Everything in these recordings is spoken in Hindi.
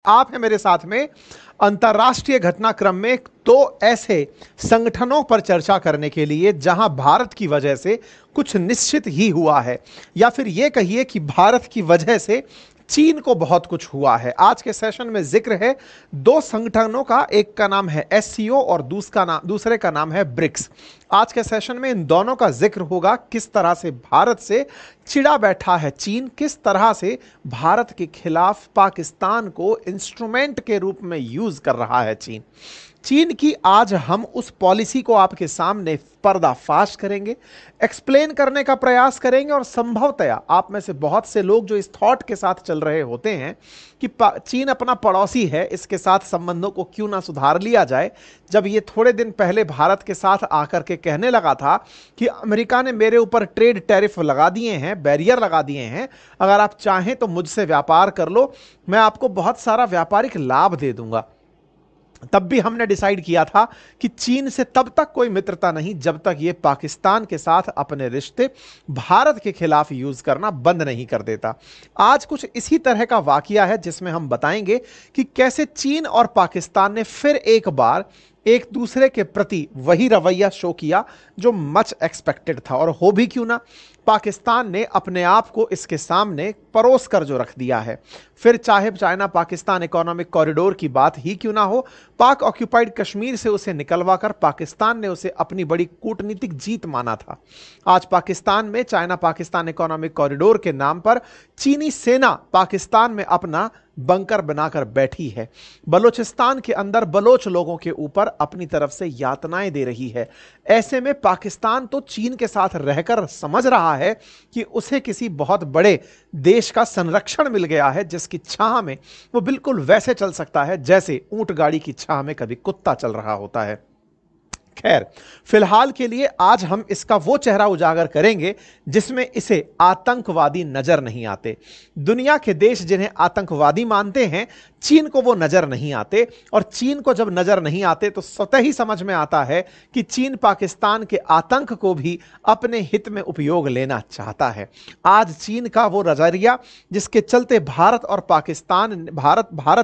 आप हैं मेरे साथ में अंतर्राष्ट्रीय घटनाक्रम में दो ऐसे संगठनों पर चर्चा करने के लिए जहां भारत की वजह से कुछ निश्चित ही हुआ है, या फिर यह कहिए कि भारत की वजह से चीन को बहुत कुछ हुआ है। आज के सेशन में जिक्र है दो संगठनों का, एक का नाम है एससीओ और दूसरे का नाम है ब्रिक्स। आज के सेशन में इन दोनों का जिक्र होगा, किस तरह से भारत से चिढ़ा बैठा है चीन, किस तरह से भारत के खिलाफ पाकिस्तान को इंस्ट्रूमेंट के रूप में यूज कर रहा है चीन। चीन की आज हम उस पॉलिसी को आपके सामने पर्दाफाश करेंगे, एक्सप्लेन करने का प्रयास करेंगे, और संभवतया आप में से बहुत से लोग जो इस थॉट के साथ चल रहे होते हैं कि चीन अपना पड़ोसी है, इसके साथ संबंधों को क्यों ना सुधार लिया जाए। जब ये थोड़े दिन पहले भारत के साथ आकर के कहने लगा था कि अमेरिका ने मेरे ऊपर ट्रेड टैरिफ लगा दिए हैं, बैरियर लगा दिए हैं, अगर आप चाहें तो मुझसे व्यापार कर लो, मैं आपको बहुत सारा व्यापारिक लाभ दे दूंगा, तब भी हमने डिसाइड किया था कि चीन से तब तक कोई मित्रता नहीं जब तक ये पाकिस्तान के साथ अपने रिश्ते भारत के खिलाफ यूज करना बंद नहीं कर देता। आज कुछ इसी तरह का वाकया है जिसमें हम बताएंगे कि कैसे चीन और पाकिस्तान ने फिर एक बार एक दूसरे के प्रति वही रवैया शो किया जो मच एक्सपेक्टेड था, और हो भी क्यों ना, पाकिस्तान ने अपने आप को इसके सामने परोस कर जो रख दिया है। फिर चाहे चाइना पाकिस्तान इकोनॉमिक कॉरिडोर की बात ही क्यों ना हो, पाक ऑक्यूपाइड कश्मीर से उसे निकलवाकर पाकिस्तान ने उसे अपनी बड़ी कूटनीतिक जीत माना था। आज पाकिस्तान में चाइना पाकिस्तान इकोनॉमिक कॉरिडोर के नाम पर चीनी सेना पाकिस्तान में अपना बंकर बनाकर बैठी है, बलोचिस्तान के अंदर बलोच लोगों के ऊपर अपनी तरफ से यातनाएं दे रही है। ऐसे में पाकिस्तान तो चीन के साथ रहकर समझ रहा है कि उसे किसी बहुत बड़े देश का संरक्षण मिल गया है, जिसकी छाह में वो बिल्कुल वैसे चल सकता है जैसे ऊंट गाड़ी की छाह में कभी कुत्ता चल रहा होता है। खैर, फिलहाल के लिए आज हम इसका वो चेहरा उजागर करेंगे जिसमें इसे आतंकवादी नजर नहीं आते। दुनिया के देश जिन्हें आतंकवादी मानते हैं, चीन को वो नजर नहीं आते, और चीन को जब नजर नहीं आते तो स्वतः ही समझ में आता है कि चीन पाकिस्तान के आतंक को भी अपने हित में उपयोग लेना चाहता है। आज चीन का वो नजरिया जिसके चलते भारत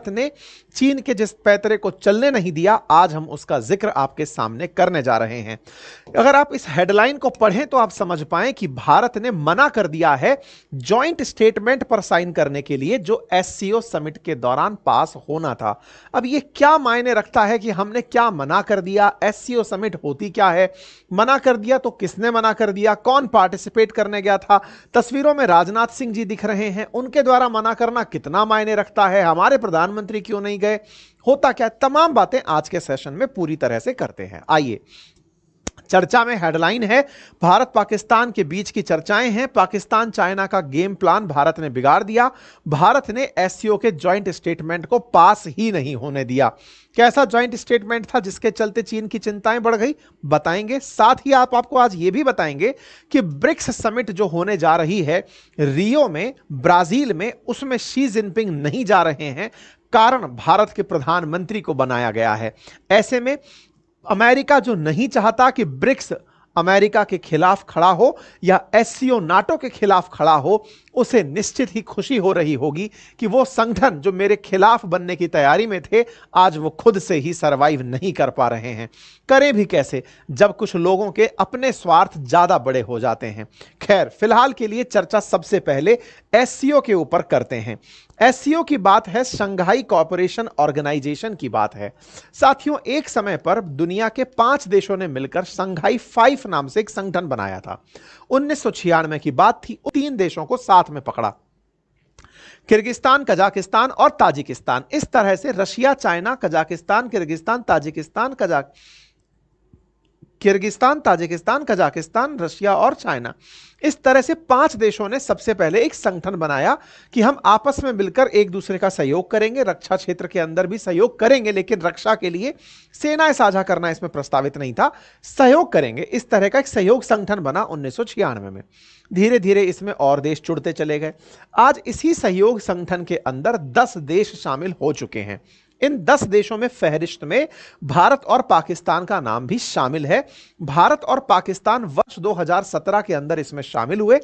ने चीन के जिस पैतरे को चलने नहीं दिया, आज हम उसका जिक्र आपके सामने करने जा रहे हैं। अगर आप इस हेडलाइन को पढ़ें तो आप समझ पाएं कि भारत ने मना कर दिया है जॉइंट स्टेटमेंट पर साइन करने के लिए जो एससीओ समिट के दौरान पास होना था। अब यह क्या मायने रखता है कि हमने क्या मना कर दिया, एससीओ समिट होती क्या है, मना कर दिया तो किसने मना कर दिया, कौन पार्टिसिपेट करने गया था, तस्वीरों में राजनाथ सिंह जी दिख रहे हैं, उनके द्वारा मना करना कितना मायने रखता है, हमारे प्रधानमंत्री क्यों नहीं गए, होता क्या, तमाम बातें आज के सेशन में पूरी तरह से करते हैं। आइए, चर्चा में हेडलाइन है भारत पाकिस्तान के बीच की चर्चाएं हैं, पाकिस्तान चाइना का गेम प्लान भारत ने बिगाड़ दिया, भारत ने एससीओ के जॉइंट स्टेटमेंट को पास ही नहीं होने दिया। कैसा जॉइंट स्टेटमेंट था जिसके चलते चीन की चिंताएं बढ़ गई, बताएंगे। साथ ही आपको आज यह भी बताएंगे कि ब्रिक्स समिट जो होने जा रही है रियो में, ब्राजील में, उसमें शी जिनपिंग नहीं जा रहे हैं, कारण भारत के प्रधानमंत्री को बनाया गया है। ऐसे में अमेरिका जो नहीं चाहता कि ब्रिक्स अमेरिका के खिलाफ खड़ा हो या एससीओ नाटो के खिलाफ खड़ा हो, उसे निश्चित ही खुशी हो रही होगी कि वो संगठन जो मेरे खिलाफ बनने की तैयारी में थे, आज वो खुद से ही सरवाइव नहीं कर पा रहे हैं। करें भी कैसे जब कुछ लोगों के अपने स्वार्थ ज्यादा बड़े हो जाते हैं। खैर, फिलहाल के लिए चर्चा सबसे पहले एससीओ के ऊपर करते हैं। एससीओ की बात है, शंघाई कोऑपरेशन ऑर्गेनाइजेशन की बात है। साथियों, एक समय पर दुनिया के 5 देशों ने मिलकर शंघाई 5 नाम से एक संगठन बनाया था। 1996 की बात थी। 3 देशों को साथ में पकड़ा, किर्गिस्तान, कजाकिस्तान और ताजिकिस्तान। इस तरह से Russia, China, Kazakhstan, Kyrgyzstan, Tajikistan, Kazakhstan, Russia और चाइना, इस तरह से 5 देशों ने सबसे पहले एक संगठन बनाया कि हम आपस में मिलकर एक दूसरे का सहयोग करेंगे, रक्षा क्षेत्र के अंदर भी सहयोग करेंगे, लेकिन रक्षा के लिए सेनाएं साझा करना इसमें प्रस्तावित नहीं था, सहयोग करेंगे। इस तरह का एक सहयोग संगठन बना 1996 में। धीरे धीरे इसमें और देश जुड़ते चले गए। आज इसी सहयोग संगठन के अंदर 10 देश शामिल हो चुके हैं। इन 10 देशों में फहरिस्त में भारत और पाकिस्तान का नाम भी शामिल है। भारत और पाकिस्तान वर्ष 2017 के अंदर इसमें शामिल हुए।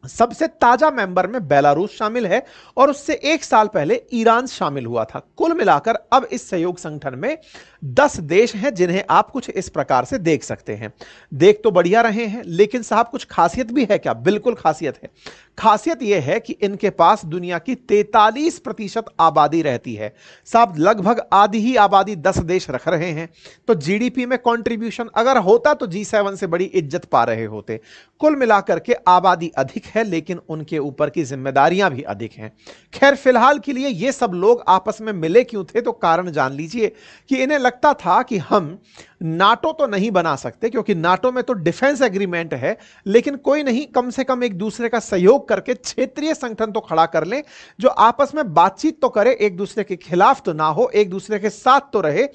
सबसे ताजा मेंबर में बेलारूस शामिल है और उससे एक साल पहले ईरान शामिल हुआ था। कुल मिलाकर अब इस सहयोग संगठन में 10 देश हैं, जिन्हें आप कुछ इस प्रकार से देख सकते हैं। देख तो बढ़िया रहे हैं, लेकिन साहब कुछ खासियत भी है क्या? बिल्कुल खासियत है। खासियत यह है कि इनके पास दुनिया की 43% आबादी रहती है। साहब लगभग आधी ही आबादी 10 देश रख रहे हैं, तो जीडीपी में कंट्रीब्यूशन अगर होता तो G7 से बड़ी इज्जत पा रहे होते। कुल मिलाकर के आबादी अधिक है, लेकिन उनके ऊपर की जिम्मेदारियां भी अधिक हैं। खैर, फिलहाल के लिए ये सब लोग आपस में मिले क्यों थे, तो कारण जान लीजिए कि इन्हें लगता था कि हम नाटो तो नहीं बना सकते, क्योंकि नाटो में तो डिफेंस एग्रीमेंट है, लेकिन कोई नहीं, कम से कम एक दूसरे का सहयोग करके क्षेत्रीय संगठन तो खड़ा कर ले, जो आपस में बातचीत तो करे, एक दूसरे के खिलाफ तो ना हो, एक दूसरे के साथ तो रहे,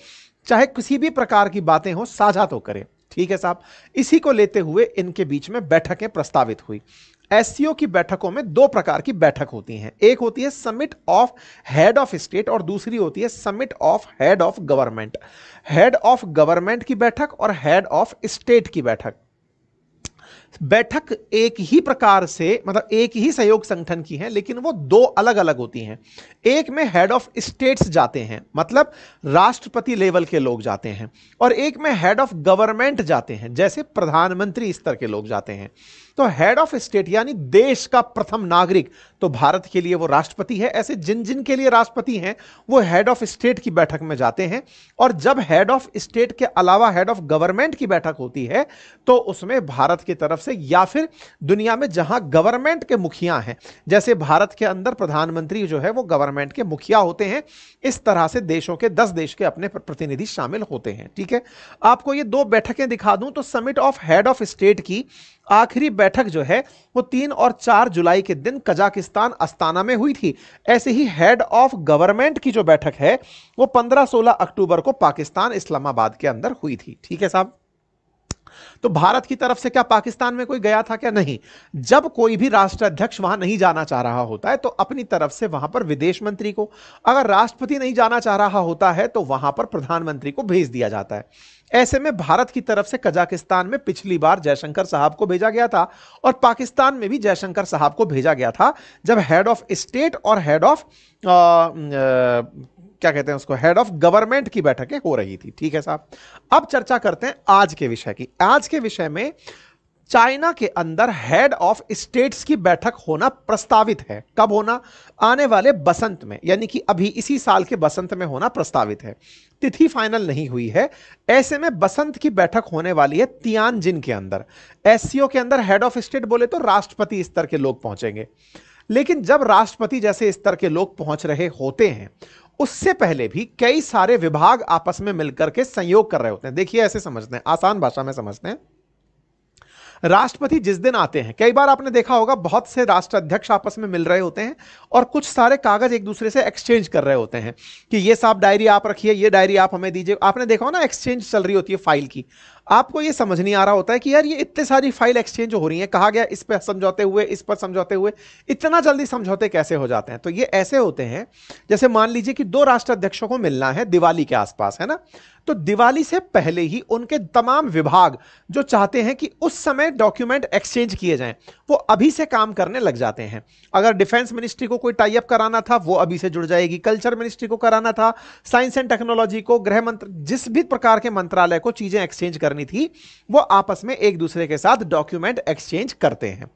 चाहे किसी भी प्रकार की बातें हो साझा तो करे। ठीक है साहब, इसी को लेते हुए इनके बीच में बैठकें प्रस्तावित हुई। एससीओ की बैठकों में 2 प्रकार की बैठक होती हैं। एक होती है summit of head of state और दूसरी होती है summit of head of government. Head of government की बैठक और हेड ऑफ स्टेट की बैठक। बैठक एक ही प्रकार से, मतलब एक ही सहयोग संगठन की है, लेकिन वो 2 अलग अलग होती हैं। एक में हेड ऑफ स्टेट्स जाते हैं, मतलब राष्ट्रपति लेवल के लोग जाते हैं, और एक में हेड ऑफ गवर्नमेंट जाते हैं, जैसे प्रधानमंत्री स्तर के लोग जाते हैं। तो हेड ऑफ स्टेट यानी देश का प्रथम नागरिक, तो भारत के लिए वो राष्ट्रपति है। ऐसे जिन जिन के लिए राष्ट्रपति हैं वो हेड ऑफ स्टेट की बैठक में जाते हैं। और जब हेड ऑफ स्टेट के अलावा हेड ऑफ गवर्नमेंट की बैठक होती है, तो उसमें भारत की तरफ से या फिर दुनिया में जहां गवर्नमेंट के मुखिया हैं, जैसे भारत के अंदर प्रधानमंत्री जो है वो गवर्नमेंट के मुखिया होते हैं, इस तरह से देशों के 10 देश के अपने प्रतिनिधि शामिल होते हैं। ठीक है, आपको ये 2 बैठकें दिखा दूं तो summit of head of state की आखिरी बैठक जो है वो 3 और 4 जुलाई के दिन कजाकिस्तान अस्ताना में हुई थी। ऐसे ही हेड ऑफ गवर्नमेंट की जो बैठक है वो 15-16 अक्टूबर को पाकिस्तान इस्लामाबाद के अंदर हुई थी। ठीक है साहब, तो भारत की तरफ से क्या पाकिस्तान में कोई गया था क्या? नहीं। जब कोई भी राष्ट्राध्यक्ष वहां नहीं जाना चाह रहा होता है तो अपनी तरफ से वहां पर विदेश मंत्री को, अगर राष्ट्रपति नहीं जाना चाह रहा होता है तो वहां पर प्रधानमंत्री को भेज दिया जाता है। ऐसे में भारत की तरफ से कजाकिस्तान में पिछली बार जयशंकर साहब को भेजा गया था और पाकिस्तान में भी जयशंकर साहब को भेजा गया था, जब हेड ऑफ स्टेट और हेड ऑफ क्या कहते हैं उसको, हेड ऑफ गवर्नमेंट की बैठकें हो रही थी। ठीक है साहब, अब चर्चा करते हैं आज के विषय की। आज के विषय में चाइना के अंदर हेड ऑफ स्टेट्स की बैठक होना प्रस्तावित है। कब होना? आने वाले बसंत में, यानी कि अभी इसी साल के बसंत में होना प्रस्तावित है। तिथि फाइनल नहीं हुई है। ऐसे में बसंत की बैठक होने वाली है तियानजिन के अंदर। एससीओ के अंदर हेड ऑफ स्टेट बोले तो राष्ट्रपति स्तर के लोग पहुंचेंगे, लेकिन जब राष्ट्रपति जैसे स्तर के लोग पहुंच रहे होते हैं उससे पहले भी कई सारे विभाग आपस में मिलकर के संयोग कर रहे होते हैं। देखिए, ऐसे समझते हैं, आसान भाषा में समझते हैं। राष्ट्रपति जिस दिन आते हैं, कई बार आपने देखा होगा बहुत से राष्ट्राध्यक्ष आपस में मिल रहे होते हैं और कुछ सारे कागज एक दूसरे से एक्सचेंज कर रहे होते हैं कि ये साहब डायरी आप रखिए, ये डायरी आप हमें दीजिए। आपने देखा हो ना, एक्सचेंज चल रही होती है फाइल की। आपको ये समझ नहीं आ रहा होता है कि यार ये इतने सारी फाइल एक्सचेंज हो रही हैं, कहा गया इस पर समझौते हुए, इस पर समझौते हुए, इतना जल्दी समझौते कैसे हो जाते हैं? तो ये ऐसे होते हैं जैसे मान लीजिए कि 2 राष्ट्राध्यक्षों को मिलना है दिवाली के आसपास, है ना, तो दिवाली से पहले ही उनके तमाम विभाग जो चाहते हैं कि उस समय डॉक्यूमेंट एक्सचेंज किए जाएं, वो अभी से काम करने लग जाते हैं। अगर डिफेंस मिनिस्ट्री को कोई टाई अप कराना था वो अभी से जुड़ जाएगी, कल्चर मिनिस्ट्री को कराना था, साइंस एंड टेक्नोलॉजी को, गृह मंत्र, जिस भी प्रकार के मंत्रालय को चीजें एक्सचेंज करनी थी वो आपस में एक दूसरे के साथ डॉक्यूमेंट एक्सचेंज करते हैं।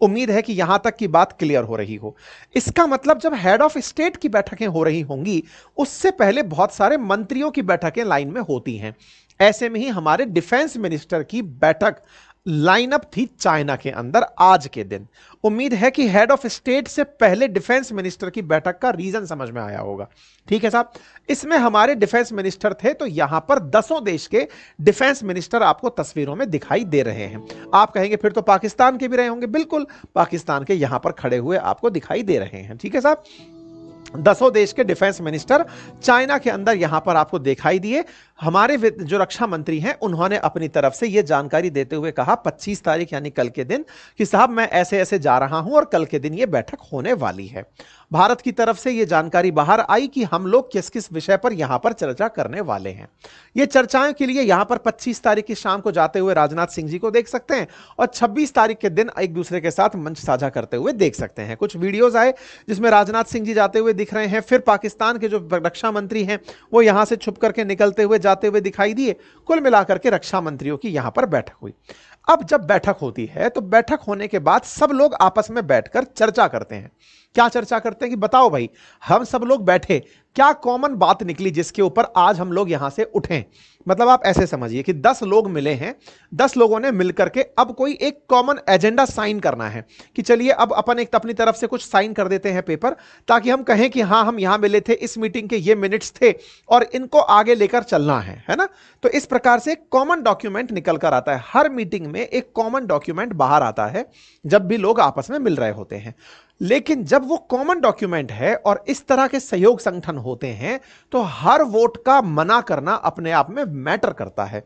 उम्मीद है कि यहां तक की बात क्लियर हो रही हो। इसका मतलब जब हेड ऑफ स्टेट की बैठकें हो रही होंगी उससे पहले बहुत सारे मंत्रियों की बैठकें लाइन में होती हैं। ऐसे में ही हमारे डिफेंस मिनिस्टर की बैठक लाइनअप थी चाइना के अंदर आज के दिन। उम्मीद है कि हेड ऑफ स्टेट से पहले डिफेंस मिनिस्टर की बैठक का रीजन समझ में आया होगा। ठीक है साहब, इसमें हमारे डिफेंस मिनिस्टर थे, तो यहां पर 10 देश के डिफेंस मिनिस्टर आपको तस्वीरों में दिखाई दे रहे हैं। आप कहेंगे फिर तो पाकिस्तान के भी रहे होंगे। बिल्कुल, पाकिस्तान के यहां पर खड़े हुए आपको दिखाई दे रहे हैं। ठीक है साहब, 10 देश के डिफेंस मिनिस्टर चाइना के अंदर यहां पर आपको दिखाई दिए। हमारे जो रक्षा मंत्री हैं उन्होंने अपनी तरफ से यह जानकारी देते हुए कहा 25 तारीख यानी कल के दिन कि साहब मैं ऐसे ऐसे जा रहा हूं और कल के दिन यह बैठक होने वाली है। भारत की तरफ से यह जानकारी बाहर आई कि हम लोग किस किस विषय पर यहां पर चर्चा करने वाले हैं। ये चर्चाओं के लिए यहां पर 25 तारीख की शाम को जाते हुए राजनाथ सिंह जी को देख सकते हैं और 26 तारीख के दिन एक दूसरे के साथ मंच साझा करते हुए देख सकते हैं। कुछ वीडियोस आए जिसमें राजनाथ सिंह जी जाते हुए दिख रहे हैं, फिर पाकिस्तान के जो रक्षा मंत्री हैं वो यहां से छुप करके निकलते हुए जाते हुए दिखाई दिए। कुल मिलाकर के रक्षा मंत्रियों की यहां पर बैठक हुई। अब जब बैठक होती है तो बैठक होने के बाद सब लोग आपस में बैठकर चर्चा करते हैं। क्या चर्चा करते हैं कि बताओ भाई, हम सब लोग बैठे, क्या कॉमन बात निकली जिसके ऊपर आज हम लोग यहां से उठें। मतलब आप ऐसे समझिए कि 10 लोग मिले हैं, 10 लोगों ने मिलकर के अब कोई एक कॉमन एजेंडा साइन करना है कि चलिए अब अपन एक अपनी तरफ से कुछ साइन कर देते हैं पेपर, ताकि हम कहें कि हां हम यहां मिले थे, इस मीटिंग के ये मिनट्स थे और इनको आगे लेकर चलना है ना। तो इस प्रकार से एक कॉमन डॉक्यूमेंट निकल कर आता है। हर मीटिंग में एक कॉमन डॉक्यूमेंट बाहर आता है जब भी लोग आपस में मिल रहे होते हैं। लेकिन जब वो कॉमन डॉक्यूमेंट है और इस तरह के सहयोग संगठन होते हैं तो हर वोट का मना करना अपने आप में मैटर करता है।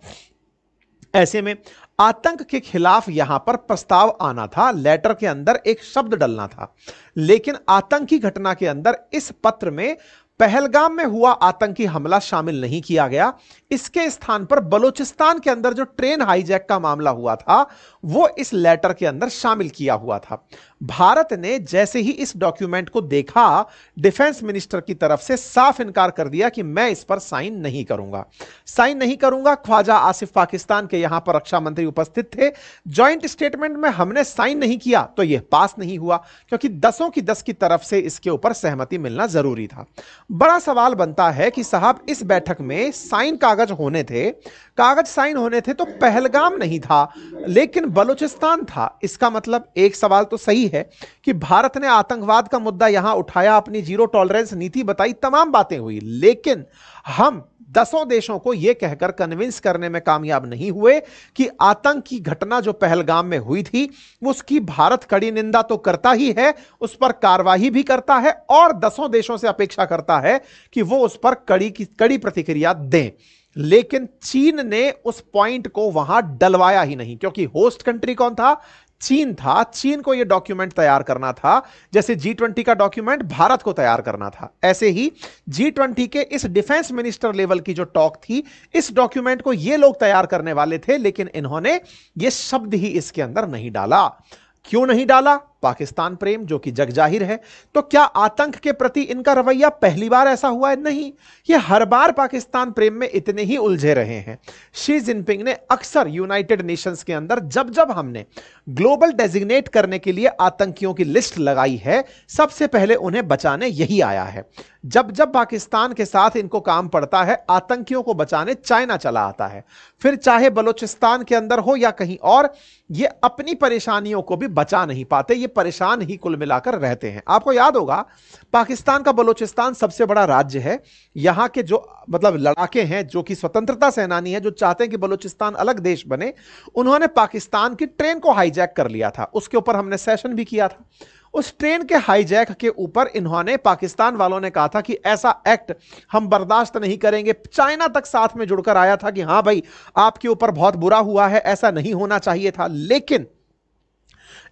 ऐसे में आतंक के खिलाफ यहां पर प्रस्ताव आना था, लेटर के अंदर एक शब्द डलना था, लेकिन आतंकी घटना के अंदर इस पत्र में पहलगाम में हुआ आतंकी हमला शामिल नहीं किया गया। इसके स्थान पर बलूचिस्तान के अंदर जो ट्रेन हाईजैक का मामला हुआ था वो इस लेटर के अंदर शामिल किया हुआ था। भारत ने जैसे ही इस डॉक्यूमेंट को देखा, डिफेंस मिनिस्टर की तरफ से साफ इनकार कर दिया कि मैं इस पर साइन नहीं करूंगा, साइन नहीं करूंगा। ख्वाजा आसिफ पाकिस्तान के यहां पर रक्षा मंत्री उपस्थित थे। जॉइंट स्टेटमेंट में हमने साइन नहीं किया तो यह पास नहीं हुआ, क्योंकि 10 की 10 की तरफ से इसके ऊपर सहमति मिलना जरूरी था। बड़ा सवाल बनता है कि साहब इस बैठक में साइन कागज होने थे, कागज साइन होने थे तो पहलगाम नहीं था लेकिन बलूचिस्तान था। इसका मतलब एक सवाल तो सही है कि भारत ने आतंकवाद का मुद्दा यहां उठाया, अपनी जीरो टॉलरेंस नीति बताई, तमाम बातें हुई, लेकिन हम 10 देशों को यह कहकर कन्विंस करने में कामयाब नहीं हुए कि आतंक की घटना जो पहलगाम में हुई थी उसकी भारत कड़ी निंदा तो करता ही है, उस पर कार्रवाई भी करता है और 10 देशों से अपेक्षा करता है कि वो उस पर कड़ी प्रतिक्रिया दें। लेकिन चीन ने उस पॉइंट को वहां डलवाया ही नहीं, क्योंकि होस्ट कंट्री कौन था? चीन था। चीन को यह डॉक्यूमेंट तैयार करना था, जैसे G20 का डॉक्यूमेंट भारत को तैयार करना था, ऐसे ही G20 के इस डिफेंस मिनिस्टर लेवल की जो टॉक थी, इस डॉक्यूमेंट को ये लोग तैयार करने वाले थे, लेकिन इन्होंने ये शब्द ही इसके अंदर नहीं डाला। क्यों नहीं डाला? पाकिस्तान प्रेम, जो कि जग जाहिर है। तो क्या आतंक के प्रति इनका रवैया पहली बार ऐसा हुआ है? नहीं, ये हर बार पाकिस्तान प्रेम में इतने ही उलझे रहे हैं। शी जिनपिंग ने अक्सर यूनाइटेड नेशंस के अंदर जब जब हमने ग्लोबल डेजिग्नेट करने के लिए आतंकियों की लिस्ट लगाई है, सबसे पहले उन्हें बचाने यही आया है। जब जब पाकिस्तान के साथ इनको काम पड़ता है, आतंकियों को बचाने चाइना चला आता है। फिर चाहे बलूचिस्तान के अंदर हो या कहीं और, ये अपनी परेशानियों को भी बचा नहीं पाते, ये परेशान ही कुल मिलाकर रहते हैं। आपको याद होगा पाकिस्तान का बलूचिस्तान सबसे बड़ा राज्य है। यहां के जो मतलब लड़ाके हैं, जो कि स्वतंत्रता सेनानी हैं, जो चाहते हैं कि बलूचिस्तान अलग देश बने, उन्होंने पाकिस्तान की ट्रेन को हाईजैक कर लिया था। उसके ऊपर हमने सेशन भी किया था। उस ट्रेन के हाईजैक के ऊपर इन्होंने, पाकिस्तान वालों ने कहा था कि ऐसा एक्ट हम बर्दाश्त नहीं करेंगे। चाइना तक साथ में जुड़कर आया था कि हां भाई आपके ऊपर बहुत बुरा हुआ है, ऐसा नहीं होना चाहिए था। लेकिन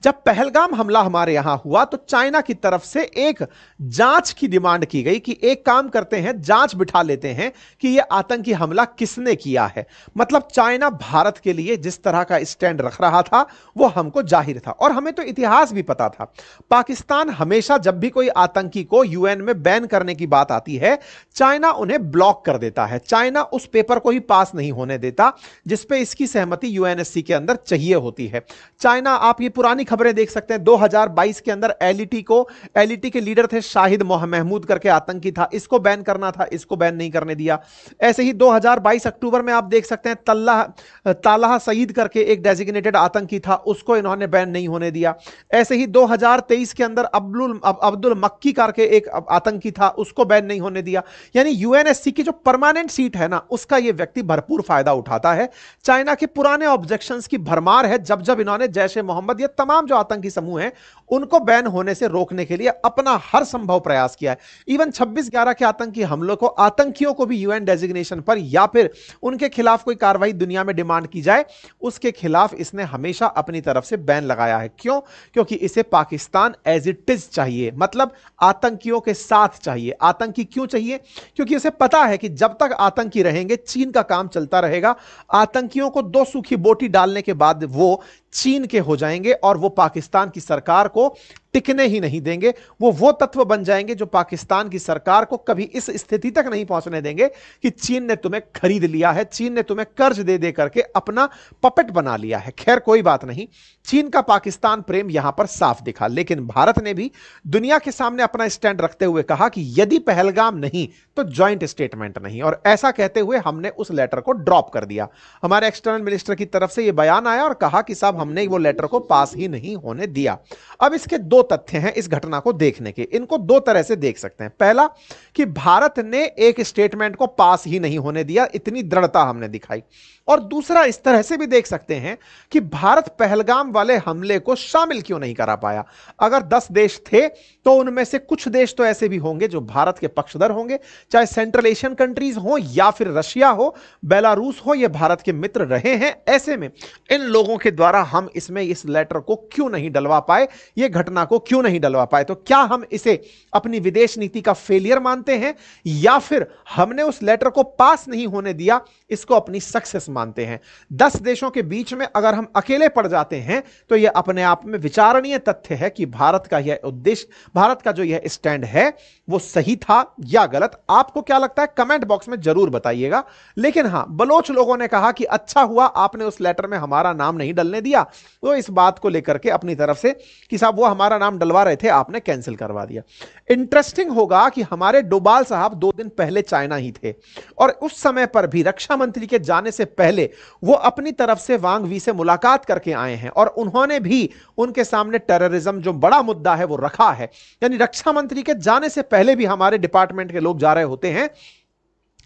जब पहलगाम हमला हमारे यहां हुआ तो चाइना की तरफ से एक जांच की डिमांड की गई कि एक काम करते हैं, जांच बिठा लेते हैं कि यह आतंकी हमला किसने किया है। मतलब चाइना भारत के लिए जिस तरह का स्टैंड रख रहा था वो हमको जाहिर था, और हमें तो इतिहास भी पता था। पाकिस्तान हमेशा जब भी कोई आतंकी को यूएन में बैन करने की बात आती है, चाइना उन्हें ब्लॉक कर देता है। चाइना उस पेपर को ही पास नहीं होने देता जिसपे इसकी सहमति यूएनएससी के अंदर चाहिए होती है। चाइना, आप ये पुरानी खबरें देख सकते हैं, 2022 के अंदर एलईटी के लीडर थे शाहिद महमूद करके आतंकी था, इसको बैन करना था, इसको बैन नहीं करने दिया। ऐसे ही 2022 अक्टूबर में आप देख सकते हैं तालाह सईद करके एक डेजिग्नेटेड आतंकी था, उसको इन्होंने बैन नहीं होने दिया। ऐसे ही 2023 के अंदर अब्दुल मक्की करके एक आतंकी था, उसको बैन नहीं होने दिया। यानी यूएनएससी की जो परमानेंट सीट है ना, उसका यह व्यक्ति भरपूर फायदा उठाता है। चाइना के पुराने ऑब्जेक्शंस की भरमार है, जब जब इन्होंने जैश ए मोहम्मद, ये तमाम तमाम जो आतंकी समूह हैं उनको बैन होने से रोकने के लिए अपना हर संभव प्रयास किया है। इवन 26/11 के आतंकी हमलों को, आतंकियों को भी यूएन डेजिग्नेशन पर या फिर उनके खिलाफ कोई कार्रवाई दुनिया में डिमांड की जाए, उसके खिलाफ इसने हमेशा अपनी तरफ से बैन लगाया है। क्यों? क्योंकि इसे पाकिस्तान एज इट इज चाहिए, मतलब आतंकियों के साथ चाहिए। आतंकी क्यों चाहिए? क्योंकि उसे पता है कि जब तक आतंकी रहेंगे चीन का काम चलता रहेगा। आतंकियों को 2 सूखी बोटी डालने के बाद वो चीन के हो जाएंगे और वो पाकिस्तान की सरकार को टिकने ही नहीं देंगे। वो तत्व बन जाएंगे जो पाकिस्तान की सरकार को कभी इस स्थिति तक नहीं पहुंचने देंगे कि चीन ने तुम्हें खरीद लिया है, चीन ने तुम्हें कर्ज दे दे करके अपना पपेट बना लिया है। खैर कोई बात नहीं, चीन का पाकिस्तान प्रेम यहां पर साफ दिखा, लेकिन भारत ने भी दुनिया के सामने अपना स्टैंड रखते हुए कहा कि यदि पहलगाम नहीं तो ज्वाइंट स्टेटमेंट नहीं, और ऐसा कहते हुए हमने उस लेटर को ड्रॉप कर दिया। हमारे एक्सटर्नल मिनिस्टर की तरफ से यह बयान आया और कहा कि साहब हमने वो लेटर को पास ही नहीं होने दिया। अब इसके 2 तथ्य हैं इस घटना को देखने के, इनको 2 तरह से देख सकते हैं। पहला कि भारत ने एक स्टेटमेंट को पास ही नहीं होने दिया, इतनी दृढ़ता हमने दिखाई। और दूसरा इस तरह से भी देख सकते हैं कि भारत पहलगाम वाले हमले को शामिल क्यों नहीं करा पाया। अगर 10 देश थे तो उनमें से कुछ देश तो ऐसे भी होंगे जो भारत के पक्षधर होंगे, चाहे सेंट्रल एशियन कंट्रीज हो या फिर रशिया हो, बेलारूस हो, ये भारत के मित्र रहे हैं। ऐसे में इन लोगों के द्वारा हम इसमें इस लेटर को क्यों नहीं डलवा पाए, ये घटना को क्यों नहीं डलवा पाए? तो क्या हम इसे अपनी विदेश नीति का फेलियर मानते हैं या फिर हमने उस लेटर को पास नहीं होने दिया इसको अपनी सक्सेस मानते हैं? 10 देशों के बीच में अगर हम अकेले पड़ जाते हैं तो यह अपने आप में विचारणीय तथ्य है कि भारत का यह उद्देश्य, भारत का जो यह स्टैंड है वो सही था या गलत। आपको क्या लगता है कमेंट बॉक्स में जरूर बताइएगा। लेकिन हां, बलोच लोगों ने कहा कि अच्छा हुआ आपने उस लेटर में हमारा नाम नहीं डलने दिया, तो इस बात को लेकर के अपनी तरफ से कि साहब वो हमारा नाम डलवा रहे थे, आपने कैंसिल करवा दिया। इंटरेस्टिंग होगा कि हमारे डोभाल साहब 2 दिन पहले चाइना ही थे और उस समय पर भी रक्षा मंत्री के जाने से पहले वो अपनी तरफ से वांग वी से मुलाकात करके आए हैं और उन्होंने भी उनके सामने टेररिज्म जो बड़ा मुद्दा है वो रखा है। यानी रक्षा मंत्री के जाने से पहले भी हमारे डिपार्टमेंट के लोग जा रहे होते हैं,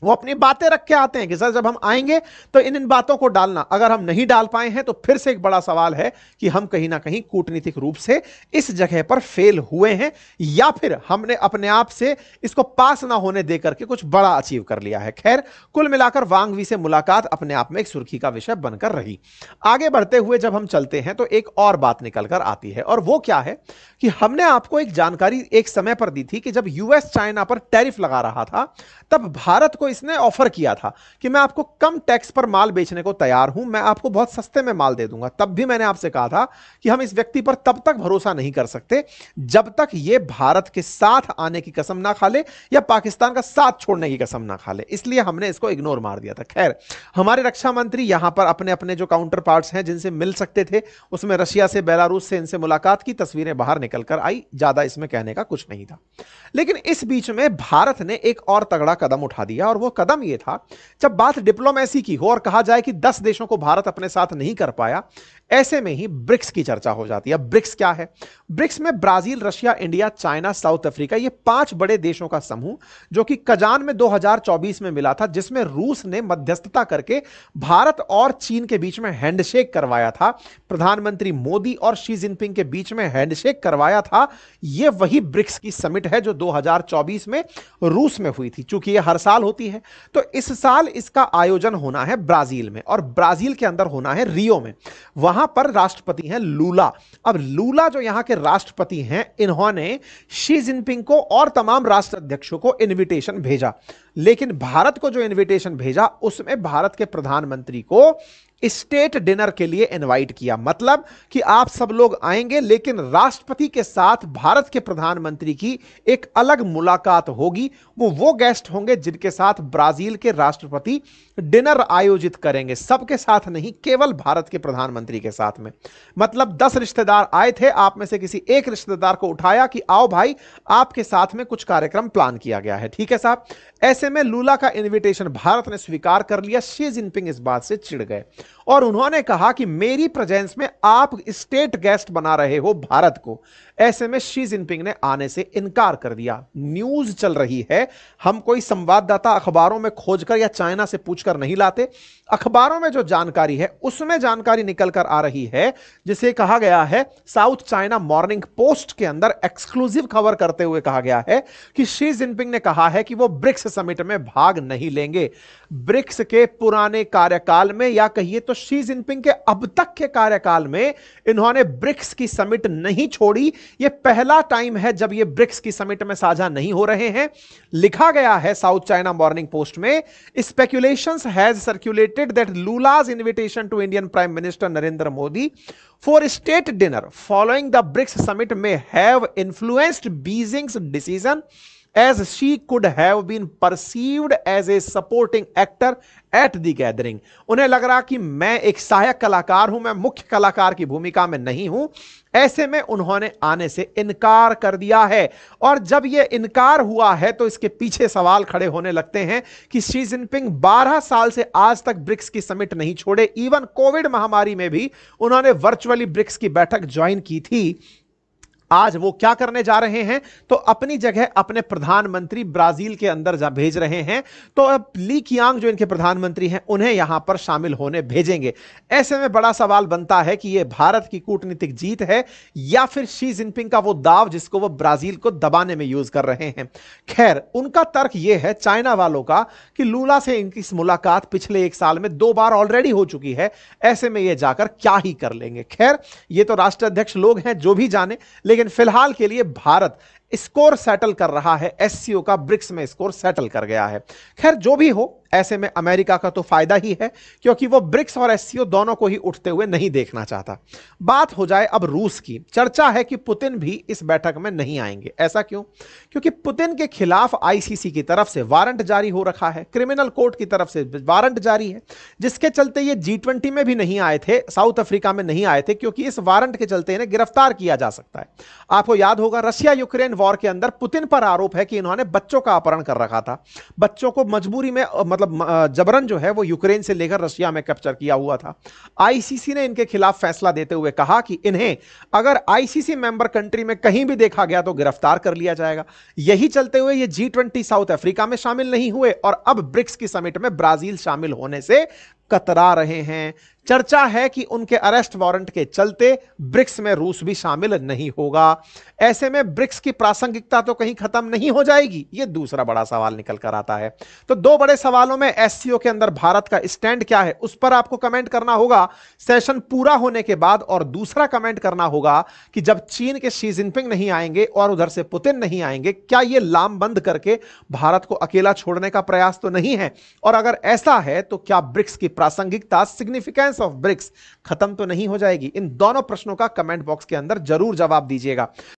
वो अपनी बातें रख के आते हैं कि सर जब हम आएंगे तो इन बातों को डालना। अगर हम नहीं डाल पाए हैं तो फिर से एक बड़ा सवाल है कि हम कहीं ना कहीं कूटनीतिक रूप से इस जगह पर फेल हुए हैं या फिर हमने अपने आप से इसको पास ना होने देकर के कुछ बड़ा अचीव कर लिया है। खैर कुल मिलाकर वांग वी से मुलाकात अपने आप में एक सुर्खी का विषय बनकर रही। आगे बढ़ते हुए जब हम चलते हैं तो एक और बात निकल कर आती है और वो क्या है कि हमने आपको एक जानकारी एक समय पर दी थी कि जब यूएस चाइना पर टैरिफ लगा रहा था तब भारत को इसने ऑफर किया था कि मैं आपको कम टैक्स पर माल बेचने को तैयार हूं, मैं आपको बहुत सस्ते में माल दे दूंगा। तब भी मैंने आपसे कहा था कि हम इस व्यक्ति पर तब तक भरोसा नहीं कर सकते जब तक यह भारत के साथ आने की कसम ना खा ले या पाकिस्तान का साथ छोड़ने की कसम ना खा ले, इसलिए हमने इसको इग्नोर मार दिया था। खैर हमारे रक्षा मंत्री यहां पर अपने अपने जो काउंटर पार्ट्स हैं जिनसे मिल सकते थे, उसमें रशिया से, बेलारूस से इनसे मुलाकात की तस्वीरें बाहर निकलकर आई। ज्यादा इसमें कहने का कुछ नहीं था। लेकिन इस बीच में भारत ने एक और तगड़ा कदम उठा दिया और वो कदम ये था, जब बात डिप्लोमेसी की हो और कहा जाए कि 10 देशों को भारत अपने साथ नहीं कर पाया, ऐसे में ही ब्रिक्स की चर्चा हो जाती है। ब्रिक्स क्या है? ब्रिक्स में Brazil, Russia, India, China, south Africa, ये 5 बड़े देशों का समूह जो कि कजान में 2024 में मिला था, जिसमें रूस ने मध्यस्थता करके भारत और चीन के बीच में हैंडशेक करवाया था। प्रधानमंत्री मोदी और शी जिनपिंग के बीच में हैंडशेक करवाया था। यह वही ब्रिक्स की समिट है जो 2024 में रूस में हुई थी। चूंकि यह हर साल होती है तो इस साल इसका आयोजन होना है ब्राजील में और ब्राजील के अंदर होना है रियो में। वहां पर राष्ट्रपति हैं लूला। अब लूला जो यहां के राष्ट्रपति हैं, इन्होंने शी जिनपिंग को और तमाम राष्ट्र अध्यक्षों को इनविटेशन भेजा, लेकिन भारत को जो इनविटेशन भेजा उसमें भारत के प्रधानमंत्री को स्टेट डिनर के लिए इनवाइट किया। मतलब कि आप सब लोग आएंगे लेकिन राष्ट्रपति के साथ भारत के प्रधानमंत्री की एक अलग मुलाकात होगी। वो गेस्ट होंगे जिनके साथ ब्राजील के राष्ट्रपति डिनर आयोजित करेंगे। सबके साथ नहीं, केवल भारत के प्रधानमंत्री के साथ में। मतलब 10 रिश्तेदार आए थे, आप में से किसी एक रिश्तेदार को उठाया कि आओ भाई आपके साथ में कुछ कार्यक्रम प्लान किया गया है। ठीक है साहब। ऐसे ऐसे में लूला का इनविटेशन भारत ने स्वीकार कर लिया। शी जिनपिंग इस बात से चिढ़ गए और उन्होंने कहा कि मेरी प्रेजेंस में आप स्टेट गेस्ट बना रहे हो भारत को। ऐसे में शी जिनपिंग ने आने से इनकार कर दिया। न्यूज चल रही है, हम कोई संवाददाता अखबारों में खोजकर या चाइना से पूछकर नहीं लाते। अखबारों में जो जानकारी है उसमें जानकारी निकल कर आ रही है, जिसे कहा गया है साउथ चाइना मॉर्निंग पोस्ट के अंदर एक्सक्लूसिव खबर करते हुए कहा गया है कि शी जिनपिंग ने कहा है कि वो ब्रिक्स समिट में भाग नहीं लेंगे। ब्रिक्स के पुराने कार्यकाल में या कहिए तो शी जिनपिंग के अब तक के कार्यकाल में इन्होंने ब्रिक्स की समिट नहीं छोड़ी। यह पहला टाइम है जब यह ब्रिक्स की समिट में साझा नहीं हो रहे हैं। लिखा गया है साउथ चाइना मॉर्निंग पोस्ट में, speculations has circulated that Lula's invitation to Indian prime minister Narendra Modi for state dinner following the BRICS summit may have influenced Beijing's decision, as she could have been perceived as a supporting actor at the gathering। उन्हें लग रहा कि मैं एक सहायक कलाकार हूं, मैं मुख्य कलाकार की भूमिका में नहीं हूं। ऐसे में उन्होंने आने से इनकार कर दिया है और जब यह इनकार हुआ है तो इसके पीछे सवाल खड़े होने लगते हैं कि शी जिनपिंग 12 साल से आज तक ब्रिक्स की समिट नहीं छोड़े। इवन कोविड महामारी में भी उन्होंने वर्चुअली ब्रिक्स की बैठक ज्वाइन की थी। आज वो क्या करने जा रहे हैं? तो अपनी जगह अपने प्रधानमंत्री ब्राजील के अंदर जा भेज रहे हैं। तो अब ली कियांग जो इनके प्रधानमंत्री हैं उन्हें यहां पर शामिल होने भेजेंगे। ऐसे में बड़ा सवाल बनता है कि यह भारत की कूटनीतिक जीत है या फिर शी जिनपिंग का वो दाव जिसको वो ब्राजील को दबाने में यूज कर रहे हैं। खैर, उनका तर्क यह है चाइना वालों का कि लूला से इनकी मुलाकात पिछले 1 साल में 2 बार ऑलरेडी हो चुकी है। ऐसे में यह जाकर क्या ही कर लेंगे। खैर, ये तो राष्ट्राध्यक्ष लोग हैं, जो भी जाने, लेकिन फिलहाल के लिए भारत स्कोर सेटल कर रहा है। एससीओ का ब्रिक्स में स्कोर सेटल कर गया है। खैर, जो भी हो, ऐसे में अमेरिका का तो फायदा ही है क्योंकि वो ब्रिक्स और एससीओ दोनों को ही उठते हुए नहीं देखना चाहता। बात हो जाए अब रूस की। चर्चा है कि पुतिन भी इस बैठक में नहीं आएंगे। ऐसा क्यों? क्योंकि पुतिन के खिलाफ आईसीसी की तरफ से वारंट जारी हो रखा है, क्रिमिनल कोर्ट की तरफ से वारंट जारी है, जिसके चलते ये G20 में भी नहीं आए थे, साउथ अफ्रीका में नहीं आए थे, क्योंकि इस वारंट के चलते इन्हें गिरफ्तार किया जा सकता है। आपको याद होगा रशिया यूक्रेन वॉर के अंदर पुतिन पर आरोप है कि इन्होंने बच्चों का अपहरण कर रखा था। बच्चों को मजबूरी में जबरन जो है वो यूक्रेन से लेकर रशिया में कैप्चर किया हुआ था। आईसीसी ने इनके खिलाफ फैसला देते हुए कहा कि इन्हें अगर आईसीसी मेंबर कंट्री में कहीं भी देखा गया तो गिरफ्तार कर लिया जाएगा। यही चलते हुए ये G20 साउथ अफ्रीका में शामिल नहीं हुए और अब ब्रिक्स की समिट में ब्राजील शामिल होने से कतरा रहे हैं। चर्चा है कि उनके अरेस्ट वारंट के चलते ब्रिक्स में रूस भी शामिल नहीं होगा। ऐसे में ब्रिक्स की प्रासंगिकता तो कहीं खत्म नहीं हो जाएगी, यह दूसरा बड़ा सवाल निकल कर आता है। तो 2 बड़े सवालों में एससीओ के अंदर भारत का स्टैंड क्या है, उस पर आपको कमेंट करना होगा सेशन पूरा होने के बाद। और दूसरा कमेंट करना होगा कि जब चीन के शी जिनपिंग नहीं आएंगे और उधर से पुतिन नहीं आएंगे, क्या यह लामबंद करके भारत को अकेला छोड़ने का प्रयास तो नहीं है? और अगर ऐसा है तो क्या ब्रिक्स की प्रासंगिकता, सिग्निफिकेंस ऑफ ब्रिक्स खत्म तो नहीं हो जाएगी? इन दोनों प्रश्नों का कमेंट बॉक्स के अंदर जरूर जवाब दीजिएगा।